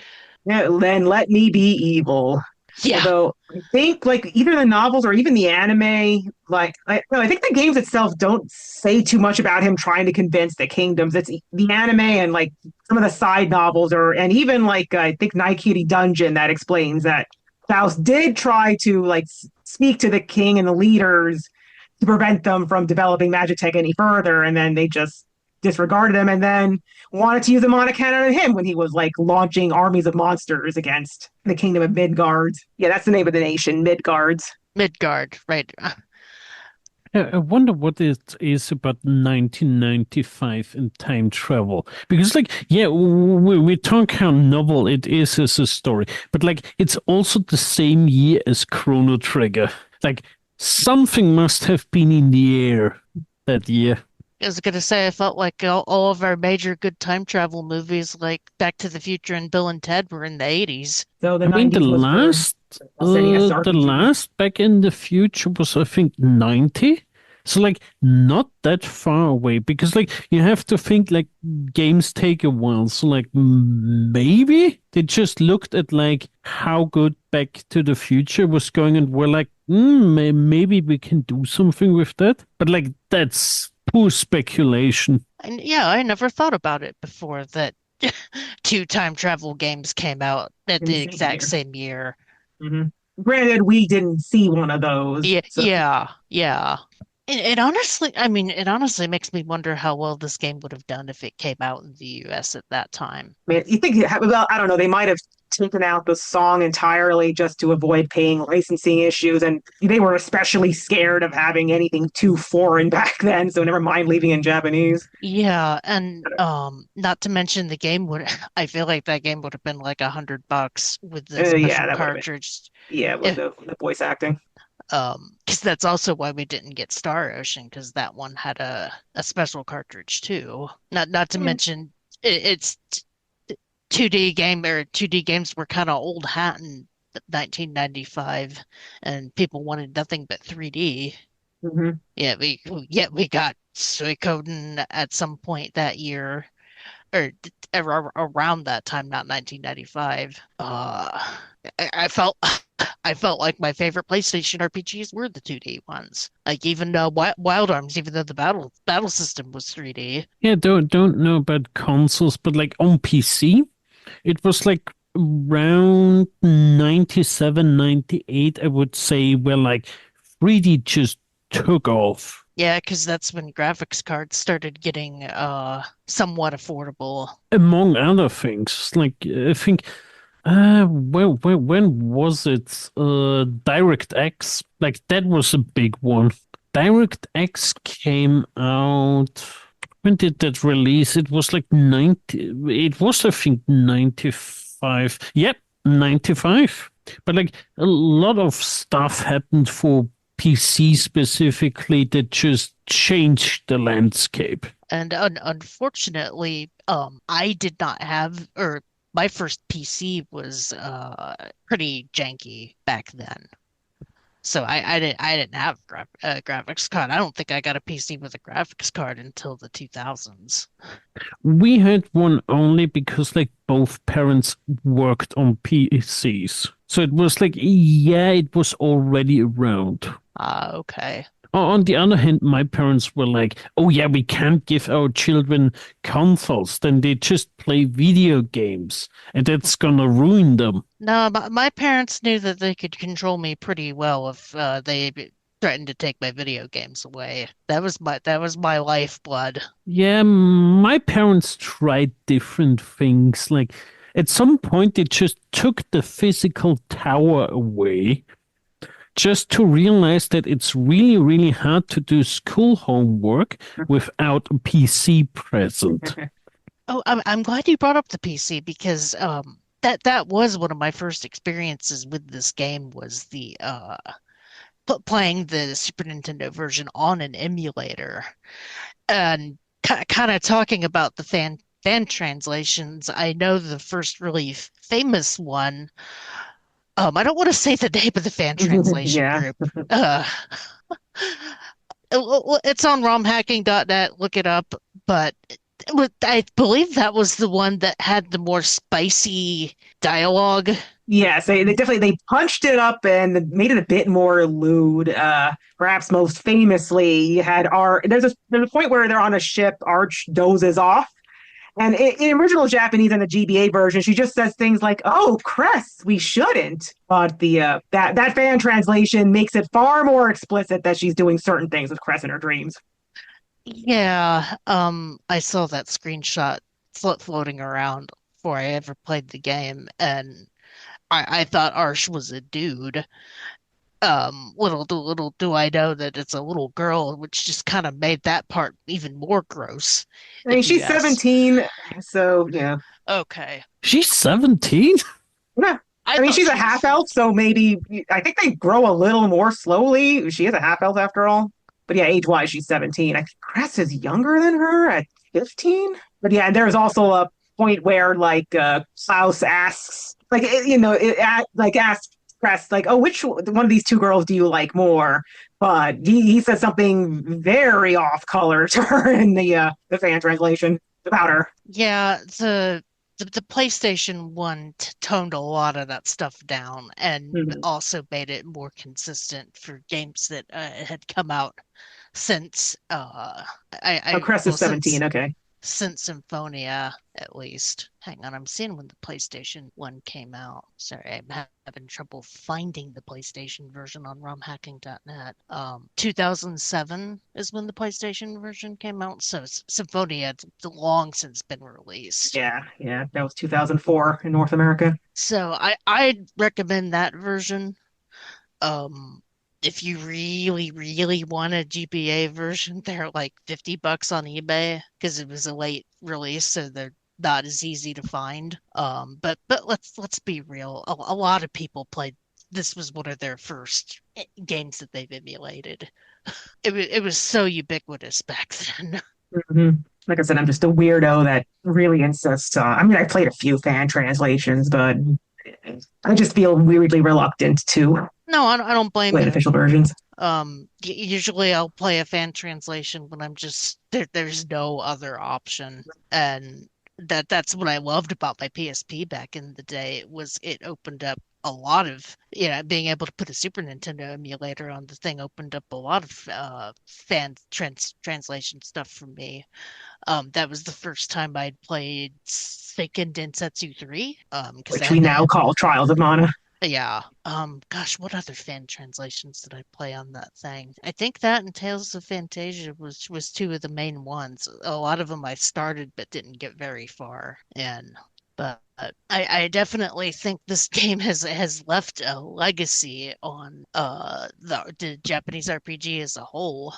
yeah, then let me be evil. Yeah. Although I think like either the novels or even the anime, like no, I think the games itself don't say too much about him trying to convince the kingdoms. It's the anime and like some of the side novels, or and even like I think Naikiri Dungeon that explains that Faust did try to like speak to the king and the leaders to prevent them from developing Magitech any further, and then they just disregarded him, and then wanted to use the Mana Cannon on him when he was like launching armies of monsters against the kingdom of Midgard. Yeah, that's the name of the nation, Midgards. Midgard, right? I wonder what it is about 1995 and time travel. Because, like, yeah, we talk how novel it is as a story, but, like, it's also the same year as Chrono Trigger. Like, something must have been in the air that year. I was gonna say I felt like all of our major good time travel movies, like Back to the Future and Bill and Ted, were in the 80s. So the I mean, 90s was for NES the RPG. last Back in the Future was, I think, 90. So, like, not that far away because, like, you have to think, like, games take a while. So, like, maybe they just looked at, like, how good Back to the Future was going and were like, maybe we can do something with that. But, like, that's poor speculation. And yeah, I never thought about it before that two time travel games came out at In the the same exact year. same year. Hmm. Granted, we didn't see one of those, Yeah, so yeah, yeah. It honestly, I mean, it honestly makes me wonder how well this game would have done if it came out in the US at that time. I mean, you think, well, I don't know, they might have taken out the song entirely just to avoid paying licensing issues, and they were especially scared of having anything too foreign back then, so never mind leaving in Japanese. Yeah, and not to mention the game would, I feel like that game would have been like $100 with the Yeah, special that would have been, cartridge. yeah, with If the voice acting. Because that's also why we didn't get Star Ocean, because that one had a special cartridge too. Not to Yeah. mention it's 2D game or 2D games were kind of old hat in 1995, and people wanted nothing but 3D. Hmm. We got Suikoden at some point that year, or around that time, not 1995. I felt I felt like my favorite PlayStation RPGs were the 2D ones. Like even Wild Arms, even though the battle system was 3D. Yeah, don't know about consoles, but like on PC, it was like around 97, 98, I would say, where like 3D just took off. Yeah, because that's when graphics cards started getting somewhat affordable. Among other things, like I think, when was it? DirectX, like that was a big one. DirectX came out. When did that release? It was like 90. It was, I think, 95. Yep, 95. But like a lot of stuff happened for PC specifically that just changed the landscape. And unfortunately, I did not have, or my first PC was pretty janky back then. So I didn't have a graphics card. I don't think I got a PC with a graphics card until the 2000s. We had one only because like both parents worked on PCs. So it was like, yeah, it was already around. Okay. On the other hand, my parents were like, oh yeah, we can't give our children consoles, then they just play video games, and that's gonna ruin them. No, my parents knew that they could control me pretty well if they threatened to take my video games away. That was my lifeblood. Yeah, my parents tried different things. Like at some point, they just took the physical tower away just to realize that it's really, really hard to do school homework without a PC present. Oh, I'm glad you brought up the PC because that was one of my first experiences with this game was the playing the Super Nintendo version on an emulator and kind of talking about the fan translations. I know the first really famous one. I don't want to say the name of the fan translation Yeah. group. Uh, it's on romhacking.net. Look it up. But I believe that was the one that had the more spicy dialogue. Yes, they definitely they punched it up and made it a bit more lewd. Perhaps most famously, you had there's a point where they're on a ship, Arch dozes off, and in original Japanese and the GBA version, she just says things like, "Oh, Cress, we shouldn't." But the that fan translation makes it far more explicit that she's doing certain things with Cress in her dreams. Yeah, I saw that screenshot floating around before I ever played the game, and I thought Arsh was a dude. Little do I know that it's a little girl, which just kind of made that part even more gross, I mean, if you she's ask. 17, so yeah. Okay. She's 17? Yeah. I I mean, thought she's a she was half elf, so maybe I think they grow a little more slowly. She is a half elf after all. But yeah, age wise, she's 17. I think Cress is younger than her at 15. But yeah, and there's also a point where like Klaus asks, like like asks Cress, like, oh, which one of these two girls do you like more? But he says something very off color to her in the fan translation about her. Yeah, the PlayStation 1 toned a lot of that stuff down and Mhm. also made it more consistent for games that had come out since Oh, Cress is well 17. Okay. since Symphonia at least. Hang on, I'm seeing when the PlayStation 1 came out. Sorry, I'm having trouble finding the PlayStation version on romhacking.net. 2007 is when the PlayStation version came out, so Symphonia had long since been released. Yeah, that was 2004 in North America. So I'd recommend that version. Um, if you really, really want a GBA version, they're like $50 on eBay because it was a late release, so they're not as easy to find. But let's be real. A lot of people played this was one of their first games that they've emulated. It was so ubiquitous back then. hmm Like I said, I'm just a weirdo that really insists on. I mean, I played a few fan translations, but I just feel weirdly reluctant to No, I don't blame play the you. official versions. Usually I'll play a fan translation when I'm just there's no other option. And that's what I loved about my PSP back in the day. It opened up a lot of, being able to put a Super Nintendo emulator on the thing opened up a lot of fan translation stuff for me. That was the first time I'd played Seiken Densetsu 3, because Which we now call Trials of Mana. yeah. Gosh, what other fan translations did I play on that thing? I think that and Tales of Phantasia was two of the main ones. A lot of them I started but didn't get very far. But I definitely think this game has left a legacy on the Japanese RPG as a whole.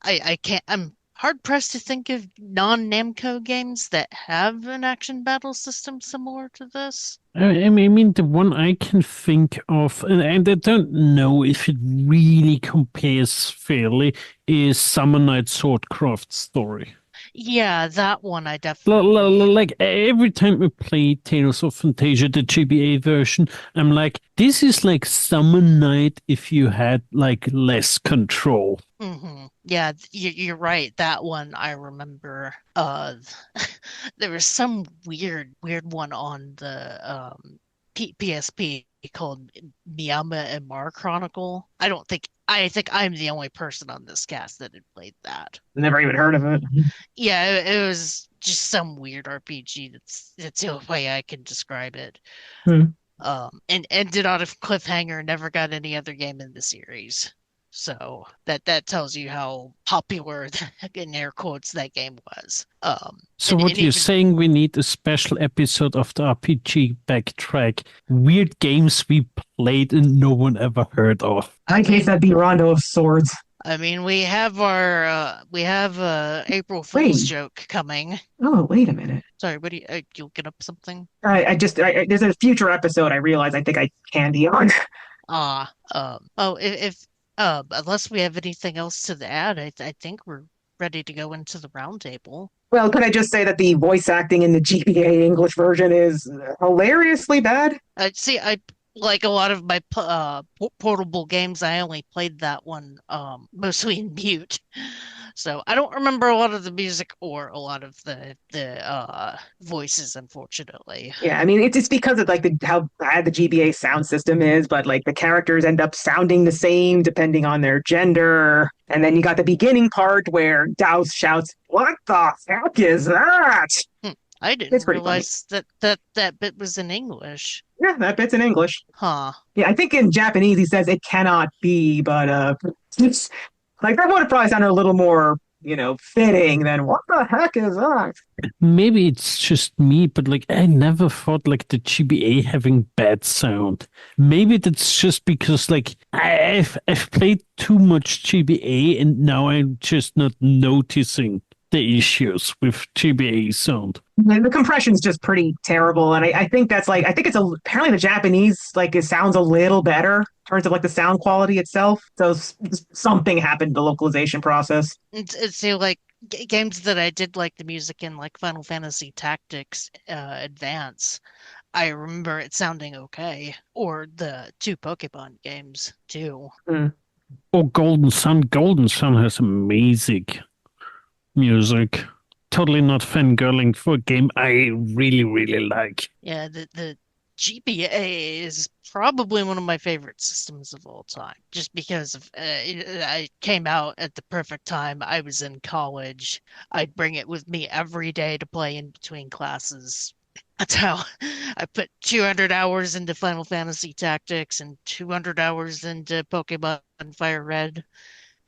I can't. I'm hard pressed to think of non-Namco games that have an action battle system similar to this. I mean, the one I can think of, and I don't know if it really compares fairly, is Summer Night Swordcraft Story. Yeah, that one I definitely. Like every time we play Tales of Phantasia, the GBA version, I'm like, this is like Summer Night if you had like less control. Yeah, you're right. That one I remember. There was some weird one on the PSP called Miyama and Mar Chronicle. I think I'm the only person on this cast that had played that. Never even heard of it. Yeah, it was just some weird RPG. That's the only way I can describe it. Hmm. And ended on a cliffhanger. Never got any other game in the series. So that tells you how popular, in air quotes, that game was. So what you're saying, we need a special episode of the RPG Backtrack, weird games we played and no one ever heard of. In case that'd be Rondo of Swords. I mean, we have April Fool's Wait. joke coming. Oh, wait a minute. Sorry, what do you looking up something? There's a future episode I realize I think I candy on. If unless we have anything else to add, I think we're ready to go into the roundtable. Well, could I just say that the voice acting in the GBA English version is hilariously bad? See, I like a lot of my portable games. I only played that one mostly in mute, so I don't remember a lot of the music or a lot of the voices, unfortunately. Yeah, I mean it's because of like how bad the GBA sound system is, but like the characters end up sounding the same depending on their gender. And then you got the beginning part where Douse shouts, "What the heck is that?" I It's didn't pretty realize that bit was in English. Yeah, that bit's in English. Huh. Yeah, I think in Japanese he says it cannot be, but it's like that would have probably sounded a little more, fitting than what the heck is that? Maybe it's just me, but like I never thought like the GBA having bad sound. Maybe that's just because like I've played too much GBA and now I'm just not noticing the issues with GBA sound. The compression's just pretty terrible, and I think that's like I think it's apparently the Japanese like it sounds a little better in terms of like the sound quality itself. So something happened to the localization process. It's like games that I did like the music in, like Final Fantasy Tactics Advance. I remember it sounding okay, or the two Pokemon games too. Oh, Golden Sun. Golden Sun has amazing music. Totally not fangirling for a game I really, really like. Yeah, the GBA is probably one of my favorite systems of all time, just because of it came out at the perfect time. I was in college. I'd bring it with me every day to play in between classes. That's how I put 200 hours into Final Fantasy Tactics and 200 hours into Pokemon Fire Red.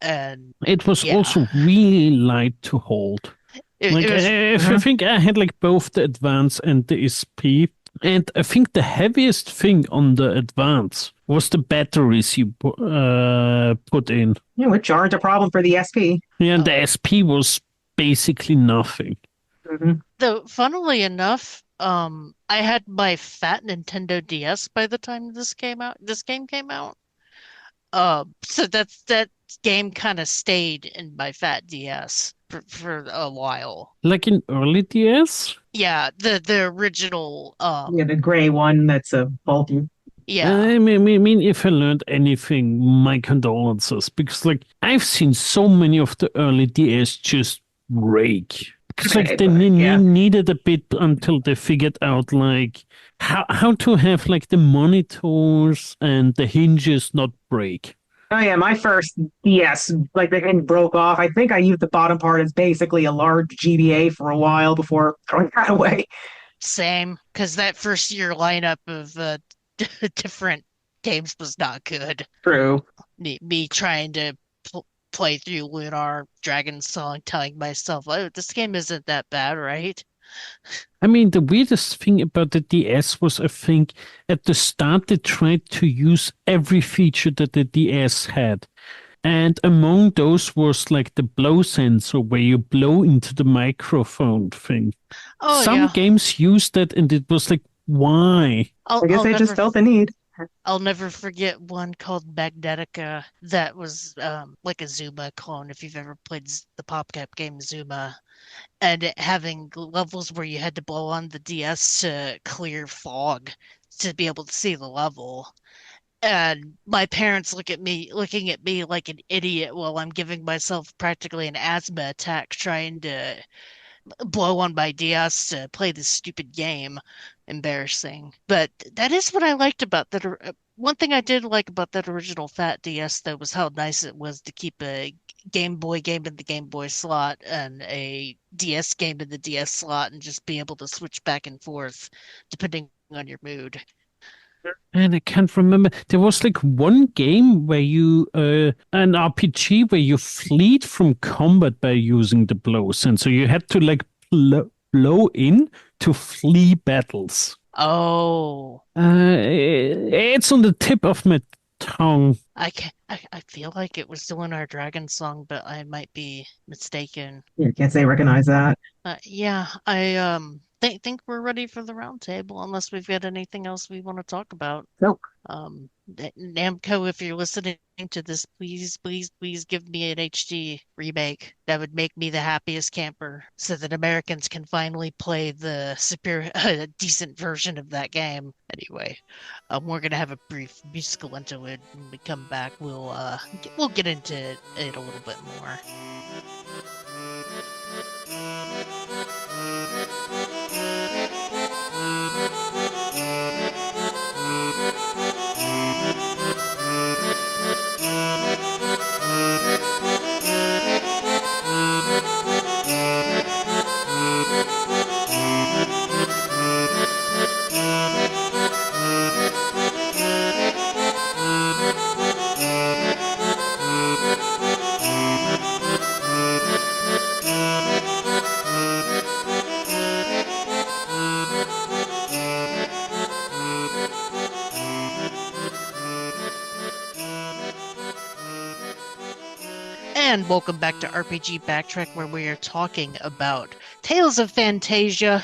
And it was yeah. also really light to hold. I think I had like both the Advance and the SP, and I think the heaviest thing on the Advance was the batteries you put in. Yeah, which aren't a problem for the SP. Yeah, and the SP was basically nothing. Mm-hmm. Though, funnily enough, I had my fat Nintendo DS by the time this came out. This game came out. So that game kind of stayed in my fat DS for a while. Like in early DS? Yeah, the original. Yeah, the gray one that's a bulky. Yeah. I mean, if I learned anything, my condolences, because like I've seen so many of the early DS just break. Because Okay, like they but yeah. needed a bit until they figured out like how to have like the monitors and the hinges not break. Oh yeah, my first DS, like the thing broke off. I think I used the bottom part as basically a large GBA for a while before throwing that away. Same, because that first year lineup of different games was not good. True. Me trying to play through Lunar Dragon Song, telling myself, "Oh, this game isn't that bad, right?" I mean, the weirdest thing about the DS was, I think, at the start they tried to use every feature that the DS had. And among those was like the blow sensor where you blow into the microphone thing. Oh Some yeah, games used that and it was like, why? I'll I guess I'll they just never felt the need. I'll never forget one called Magnetica that was like a Zuma clone. If you've ever played the PopCap game Zuma, and it having levels where you had to blow on the DS to clear fog to be able to see the level. And my parents looking at me like an idiot while I'm giving myself practically an asthma attack trying to blow on my DS to play this stupid game. Embarrassing. But that is what I liked about that. One thing I did like about that original Fat DS, though, was how nice it was to keep a Game Boy game in the Game Boy slot and a DS game in the DS slot and just be able to switch back and forth depending on your mood. And I can't remember. There was like one game where an RPG where you fled from combat by using the blow sensor. You had to like blow in to flee battles. Oh, It's on the tip of my tongue. I feel like it was still our Dragon Song, but I might be mistaken. Yeah, can't say recognize that. Yeah, I think we're ready for the round table unless we've got anything else we want to talk about. Nope. Namco, if you're listening to this, please give me an HD remake. That would make me the happiest camper so that Americans can finally play the superior, decent version of that game. Anyway, we're gonna have a brief musical interlude. When we come back, we'll get into it a little bit more. And welcome back to RPG Backtrack, where we are talking about Tales of Phantasia.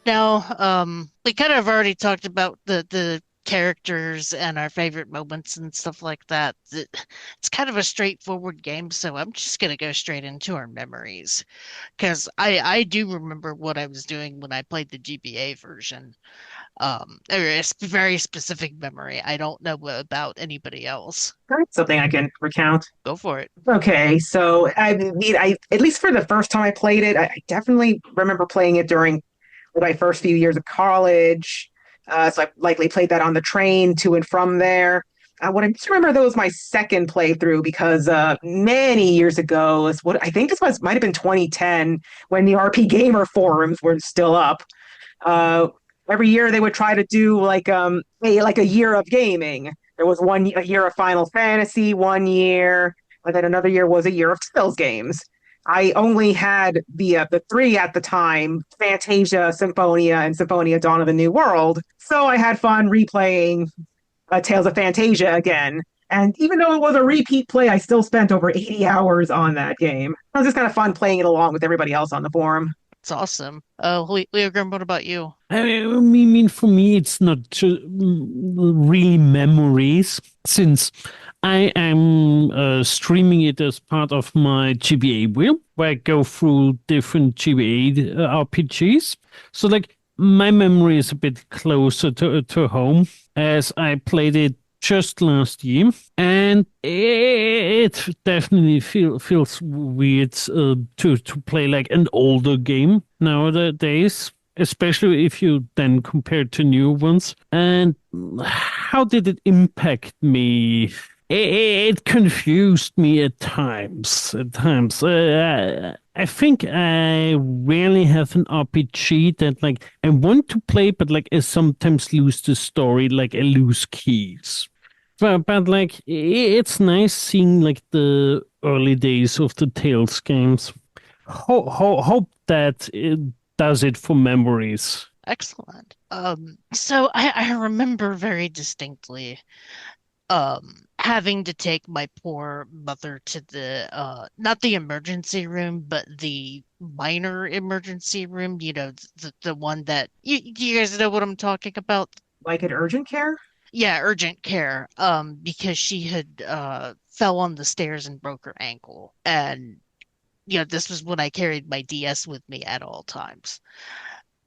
Now, we kind of already talked about the characters and our favorite moments and stuff like that. It's kind of a straightforward game, so I'm just gonna go straight into our memories because I do remember what I was doing when I played the GBA version. It's a very specific memory. I don't know about anybody else. That's something I can recount. Go for it. Okay, so I mean, I at least for the first time I played it, I definitely remember playing it during my first few years of college. So I likely played that on the train to and from there. What I just remember though was my second playthrough because many years ago, is what I think this was might have been 2010 when the RPGamer forums were still up. Uh, every year they would try to do like a year of gaming. There was a year of Final Fantasy, one year, and then another year was a year of Tales games. I only had the three at the time, Fantasia, Symphonia, and Symphonia Dawn of the New World. So I had fun replaying Tales of Phantasia again. And even though it was a repeat play, I still spent over 80 hours on that game. It was just kind of fun playing it along with everybody else on the forum. It's awesome. Leogrim, what about you? I mean, for me, it's not really memories, since I am streaming it as part of my GBA wheel, where I go through different GBA RPGs. So, like, my memory is a bit closer to home, as I played it just last year, and it definitely feels weird to play like an older game nowadays, especially if you then compare to new ones. And how did it impact me? It confused me at times. I think I rarely have an RPG that like I want to play, but like I sometimes lose the story, like I lose keys. But like it's nice seeing like the early days of the Tales games. Hope that it does it for memories. Excellent. So I remember very distinctly having to take my poor mother to the not the emergency room, but the minor emergency room, the one that you guys know what I'm talking about? Like at urgent care? Yeah, urgent care. Because she had fell on the stairs and broke her ankle. And this was when I carried my DS with me at all times.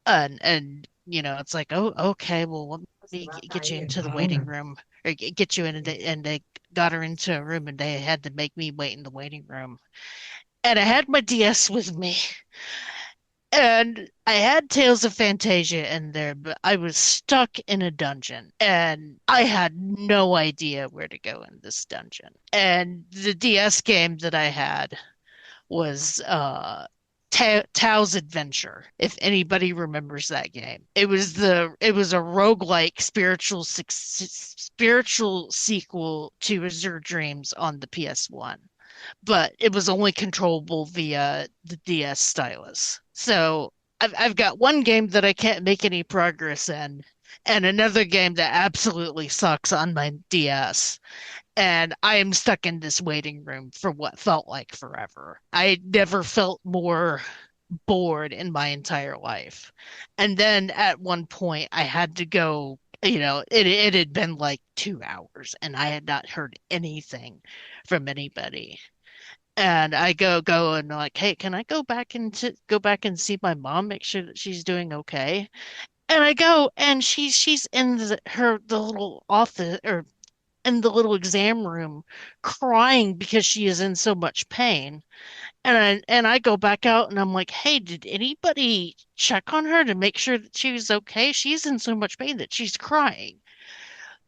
And it's like, oh, okay, well, let me get you into the waiting room, or get you in, and they got her into a room, and they had to make me wait in the waiting room. And I had my DS with me, and I had Tales of Phantasia in there, but I was stuck in a dungeon, and I had no idea where to go in this dungeon. And the DS game that I had was Tao's Adventure, if anybody remembers that game. It was a roguelike spiritual sequel to Azure Dreams on the PS1, but it was only controllable via the DS stylus. So I've got one game that I can't make any progress in, and another game that absolutely sucks on my DS. And I am stuck in this waiting room for what felt like forever. I never felt more bored in my entire life. And then at one point, I had to go. It had been like 2 hours, and I had not heard anything from anybody. And I go and like, hey, can I go back and see my mom, make sure that she's doing okay? And I go, and she's in the little office, or in the little exam room, crying because she is in so much pain. And I go back out, and I'm like, hey, did anybody check on her to make sure that she was okay? She's in so much pain that she's crying.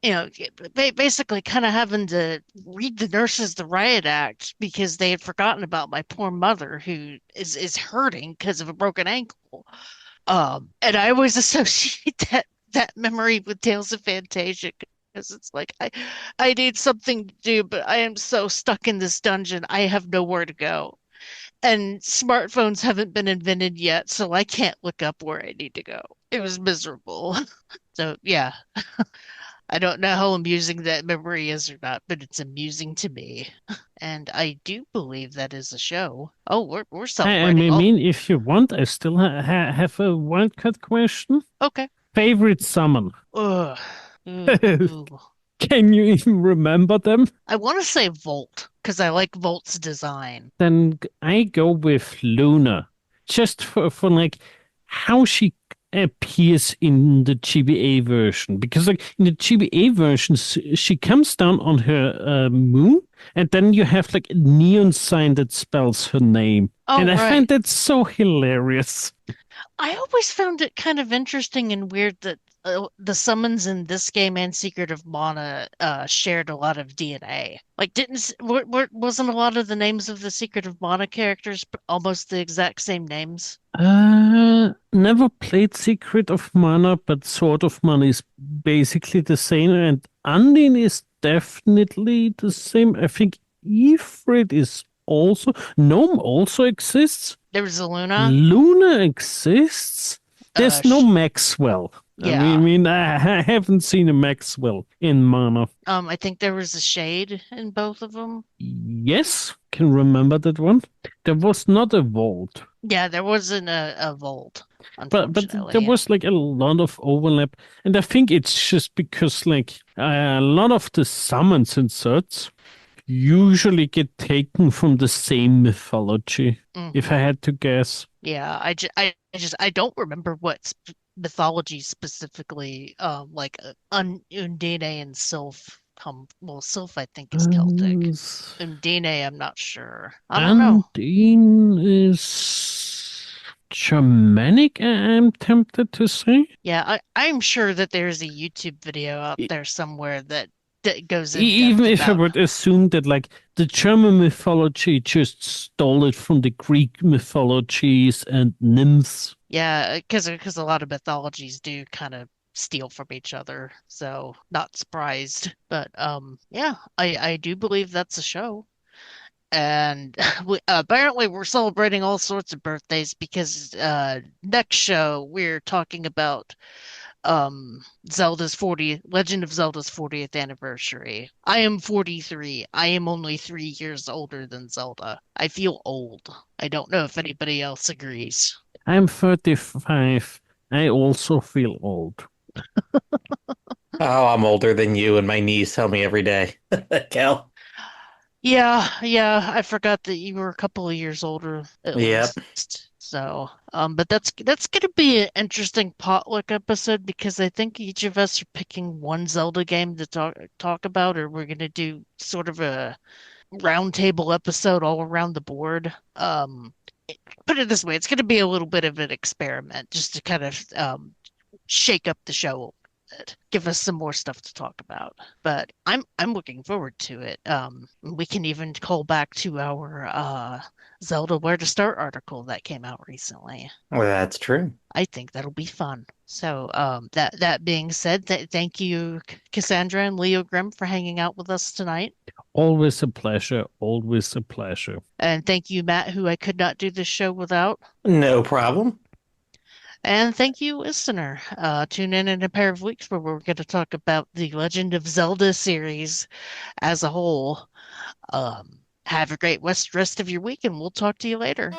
Basically kind of having to read the nurses the riot act because they had forgotten about my poor mother, who is hurting because of a broken ankle. And I always associate that memory with Tales of Phantasia, because it's like I need something to do, but I am so stuck in this dungeon. I have nowhere to go. And smartphones haven't been invented yet, so I can't look up where I need to go. It was miserable. So yeah, I don't know how amusing that memory is or not, but it's amusing to me. And I do believe that is a show. Oh, we're I celebrating. Oh, mean, if you want, I still have a wildcard question. okay. Favorite summon? Ugh. Ooh. Can you even remember them? I want to say Volt because I like Volt's design. Then I go with Luna, just for like how she appears in the GBA version. Because like in the GBA version, she comes down on her moon, and then you have like a neon sign that spells her name. Oh, And I right. find that so hilarious. I always found it kind of interesting and weird that the summons in this game and Secret of Mana shared a lot of DNA. Like, wasn't a lot of the names of the Secret of Mana characters almost the exact same names? Never played Secret of Mana, but Sword of Mana is basically the same, and Andin is definitely the same. I think Ifrit is also. Gnome also exists. There was a Luna. Luna exists. Uh, There's no sh Maxwell. Yeah. I haven't seen a Maxwell in Mana. I think there was a shade in both of them. Yes, can remember that one. There was not a vault, Yeah, there wasn't a Volt, but there unfortunately. was like a lot of overlap, and I think it's just because like a lot of the summons and such usually get taken from the same mythology. If I Hmm. had to guess. Yeah, I don't remember what mythology specifically, like Undine and Sylph come. Well, Sylph I think is Celtic. Uh, Undine, I'm not sure. I don't know. Undine is Germanic, I'm tempted to say. Yeah, I'm sure that there's a YouTube video out E- there somewhere that goes in Even depth if I about. would assume that, like, the German mythology just stole it from the Greek mythologies and nymphs. Yeah, because a lot of mythologies do kind of steal from each other, so not surprised. But yeah, I do believe that's a show. And apparently we're celebrating all sorts of birthdays because next show we're talking about Zelda's 40 Legend of Zelda's 40th anniversary. I am 43. I am only 3 years older than Zelda. I feel old. I don't know if anybody else agrees. I'm 35. I also feel old. Oh, I'm older than you, and my knees tell me every day. Kel. Yeah, I forgot that you were a couple of years older at Yep. least. So, but that's gonna be an interesting potluck episode because I think each of us are picking one Zelda game to talk about, or we're gonna do sort of a roundtable episode all around the board. Put it this way, it's gonna be a little bit of an experiment just to kind of shake up the show a little bit, give us some more stuff to talk about. But I'm looking forward to it. We can even call back to our Zelda Where to Start article that came out recently. Well, that's true. I think that'll be fun. So that being said, thank you, Cassandra and Leo Grimm, for hanging out with us tonight. Always a pleasure. Always a pleasure. And thank you, Matt, who I could not do this show without. No problem. And thank you, listener. Tune in a pair of weeks where we're going to talk about the Legend of Zelda series as a whole. Have a great rest of your week, and we'll talk to you later.